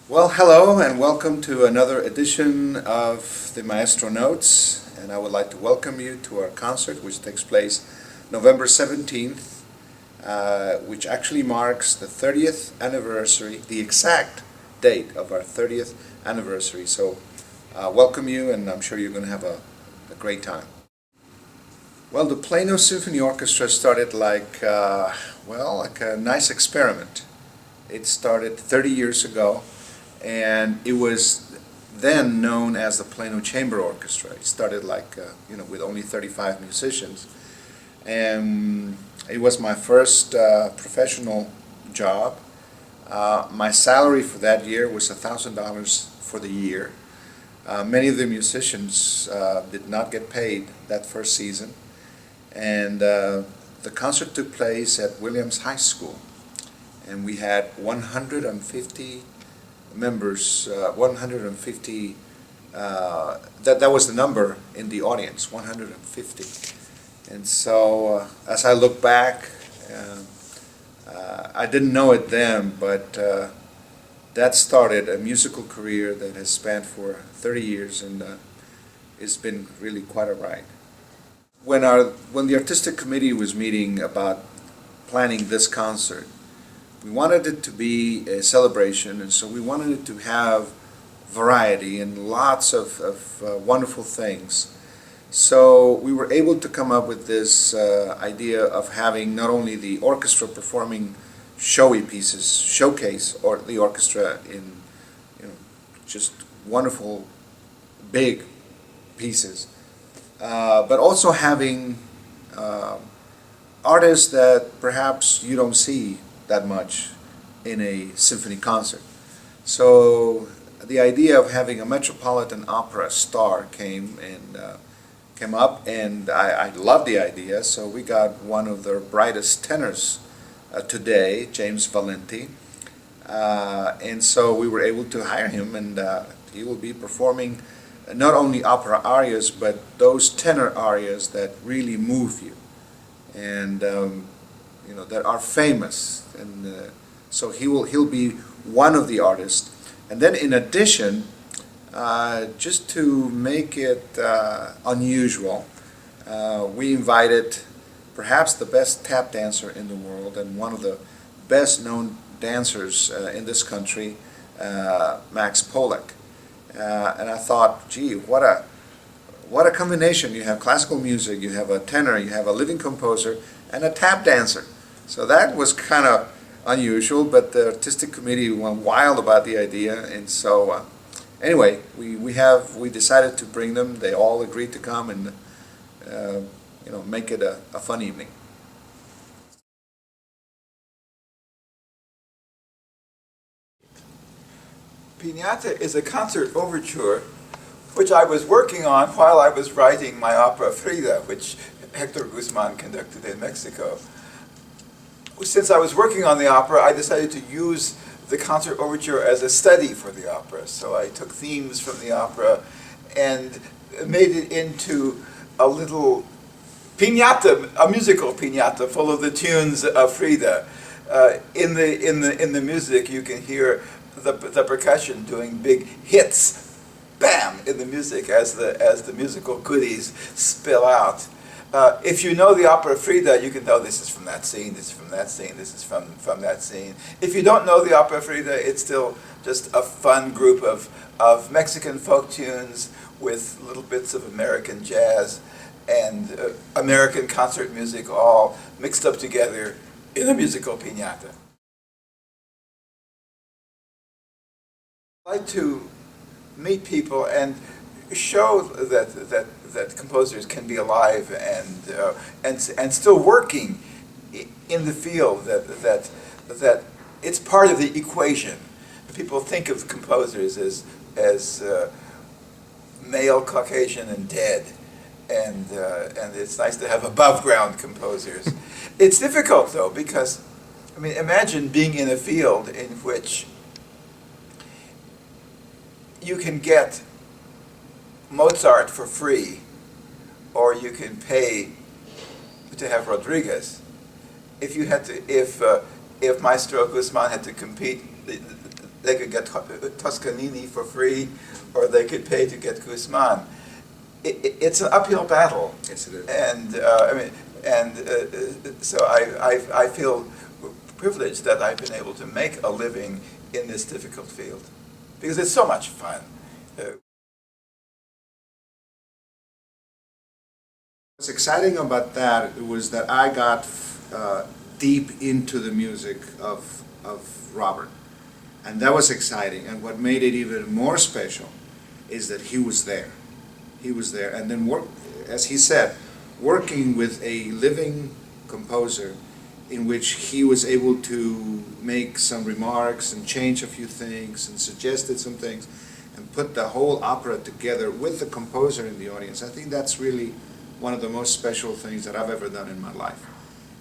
Well, hello and welcome to another edition of the Maestro Notes, and I would like to welcome you to our concert which takes place November 17th, which actually marks the 30th anniversary, the exact date of our 30th anniversary. So welcome you, and I'm sure you're going to have a great time. Well, the Plano Symphony Orchestra started like a nice experiment. It started 30 years ago, and it was then known as the Plano Chamber Orchestra. It started with only 35 musicians, and it was my first professional job. My salary for that year was $1,000 for the year. Many of the musicians did not get paid that first season, and the concert took place at Williams High School, and we had 150 members, 150, that was the number in the audience, 150. And so as I look back, I didn't know it then, but that started a musical career that has spanned for 30 years, and it's been really quite a ride. When the artistic committee was meeting about planning this concert, we wanted it to be a celebration, and so we wanted it to have variety and lots of wonderful things. So we were able to come up with this idea of having not only the orchestra performing showy pieces, showcase or the orchestra in just wonderful big pieces, but also having artists that perhaps you don't see that much in a symphony concert. So the idea of having a Metropolitan Opera star came up, and I loved the idea. So we got one of the brightest tenors today, James Valenti, and so we were able to hire him, and he will be performing not only opera arias, but those tenor arias that really move you, and that are famous. And so he'll be one of the artists. And then in addition, just to make it unusual, we invited perhaps the best tap dancer in the world and one of the best known dancers in this country, Max Polak. And I thought, gee, what a combination. You have classical music, you have a tenor, you have a living composer, and a tap dancer. So that was kind of unusual, but the artistic committee went wild about the idea, and so anyway, we decided to bring them. They all agreed to come and make it a fun evening. Piñata is a concert overture which I was working on while I was writing my opera Frida, which Hector Guzman conducted in Mexico. Since I was working on the opera, I decided to use the concert overture as a study for the opera. So I took themes from the opera and made it into a little piñata, a musical piñata full of the tunes of Frida. In the music, you can hear the percussion doing big hits, bam, in the music as the musical goodies spill out. If you know the opera Frida, you can know this is from that scene, this is from that scene, this is from that scene. If you don't know the opera Frida, it's still just a fun group of Mexican folk tunes with little bits of American jazz and American concert music all mixed up together in a musical piñata. I like to meet people and show that composers can be alive and still working in the field, that it's part of the equation. People think of composers as male, Caucasian, and dead, and it's nice to have above ground composers. It's difficult though, because imagine being in a field in which you can get Mozart for free, or you can pay to have Rodriguez. If Maestro Guzman had to compete they could get Toscanini for free, or they could pay to get Guzman. It's an uphill battle. Yes, it is. And so I feel privileged that I've been able to make a living in this difficult field, because it's so much fun. What's exciting about that was that I got deep into the music of Robert, and that was exciting. And what made it even more special is that he was there. He was there, and then as he said, working with a living composer, in which he was able to make some remarks and change a few things and suggested some things, and put the whole opera together with the composer in the audience. I think that's really one of the most special things that I've ever done in my life.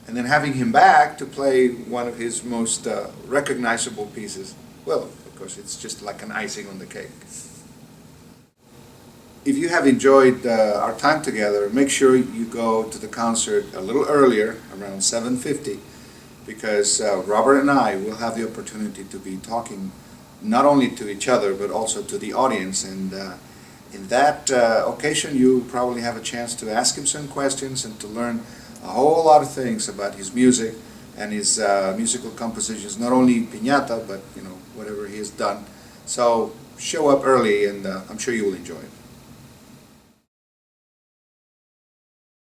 And then having him back to play one of his most recognizable pieces, well, of course, it's just like an icing on the cake. If you have enjoyed our time together, make sure you go to the concert a little earlier, around 7:50, because Robert and I will have the opportunity to be talking not only to each other, but also to the audience. And in that occasion, you probably have a chance to ask him some questions and to learn a whole lot of things about his music and his musical compositions, not only Piñata, but whatever he has done. So show up early, and I'm sure you will enjoy it.